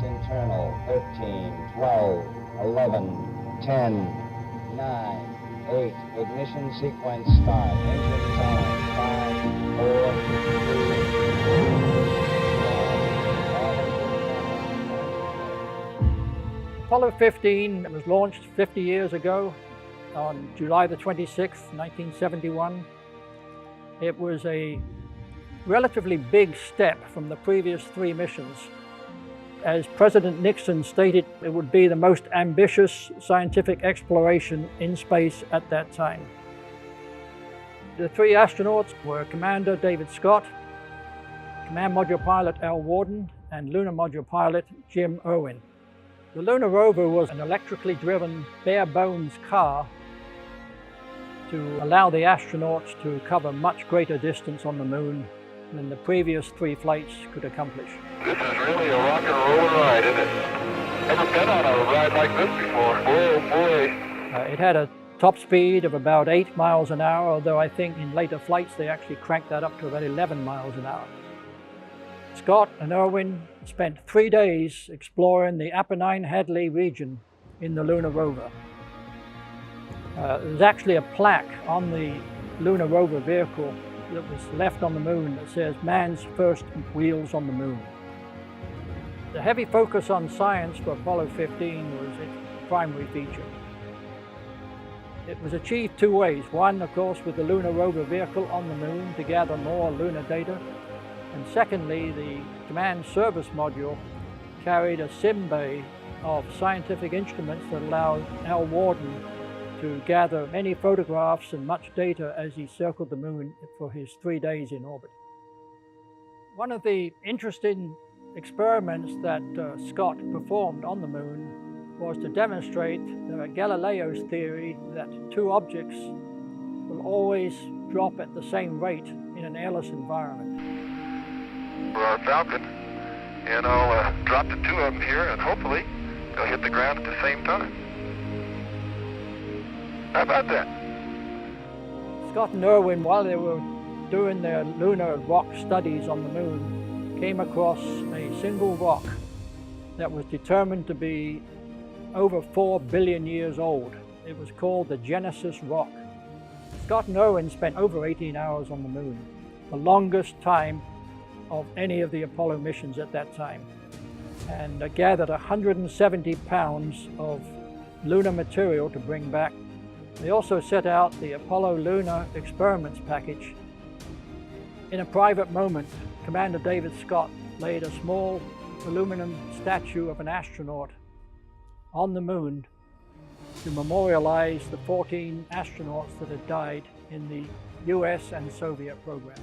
internal. 13, 12, 11, 10, 9, 8. Ignition sequence start. Engines on. 5, 4, 3, 2, 1. Apollo 15 was launched 50 years ago on July the 26th, 1971. It was a relatively big step from the previous 3 missions. As President Nixon stated, it would be the most ambitious scientific exploration in space at that time. The 3 astronauts were Commander David Scott, Command Module Pilot Al Worden, and Lunar Module Pilot Jim Irwin. The Lunar Rover was an electrically driven, bare-bones car to allow the astronauts to cover much greater distance on the moon than the previous 3 flights could accomplish. This is really a rock and roll ride, isn't it? Never been on a ride like this before. Oh boy. It had a top speed of about 8 miles an hour, although I think in later flights they actually cranked that up to about 11 miles an hour. Scott and Irwin spent 3 days exploring the Apennine-Hadley region in the Lunar Rover. There's actually a plaque on the Lunar Rover vehicle that was left on the moon that says "Man's first wheels on the moon." The heavy focus on science for Apollo 15 was its primary feature. It was achieved 2 ways. One, of course, with the Lunar Rover vehicle on the moon to gather more lunar data. And secondly, the Command Service Module carried a sim bay of scientific instruments that allowed Al Worden to gather many photographs and much data as he circled the moon for his 3 days in orbit. One of the interesting experiments that Scott performed on the moon was to demonstrate Galileo's theory that 2 objects will always drop at the same rate in an airless environment. For our Falcon, and I'll drop the 2 of them here, and hopefully they'll hit the ground at the same time. How about that? Scott and Irwin, while they were doing their lunar rock studies on the moon, came across a single rock that was determined to be over 4 billion years old. It was called the Genesis Rock. Scott and Irwin spent over 18 hours on the moon, the longest time of any of the Apollo missions at that time, and gathered 170 pounds of lunar material to bring back. They also set out the Apollo Lunar Experiments package. In a private moment, Commander David Scott laid a small aluminum statue of an astronaut on the moon to memorialize the 14 astronauts that had died in the US and Soviet programs.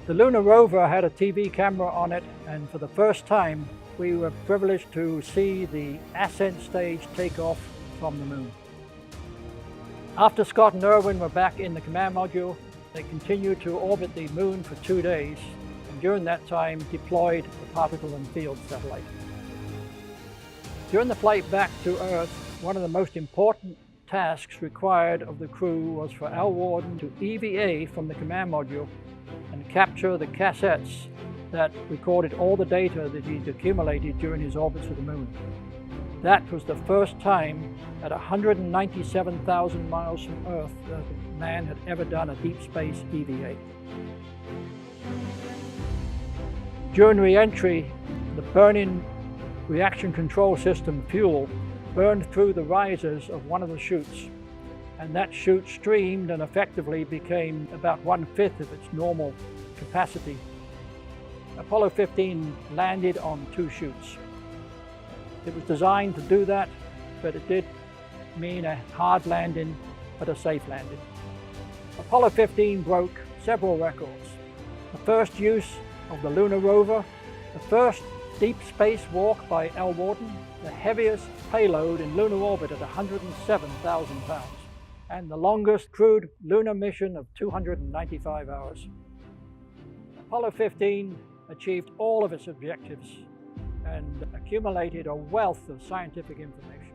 The Lunar Rover had a TV camera on it, and for the first time we were privileged to see the ascent stage take off from the moon. After Scott and Irwin were back in the command module, they continued to orbit the moon for 2 days, and during that time deployed the particle and field satellite. During the flight back to Earth, one of the most important tasks required of the crew was for Al Worden to EVA from the command module and capture the cassettes that recorded all the data that he'd accumulated during his orbits of the moon. That was the first time at 197,000 miles from Earth that man had ever done a deep space EVA. During re-entry, the burning reaction control system fuel burned through the risers of one of the chutes, and that chute streamed and effectively became about 1/5 of its normal capacity. Apollo 15 landed on 2 chutes. It was designed to do that, but it did mean a hard landing, but a safe landing. Apollo 15 broke several records. The first use of the Lunar Rover, the first deep space walk by Al Worden, the heaviest payload in lunar orbit at 107,000 pounds, and the longest crewed lunar mission of 295 hours. Apollo 15 achieved all of its objectives and accumulated a wealth of scientific information.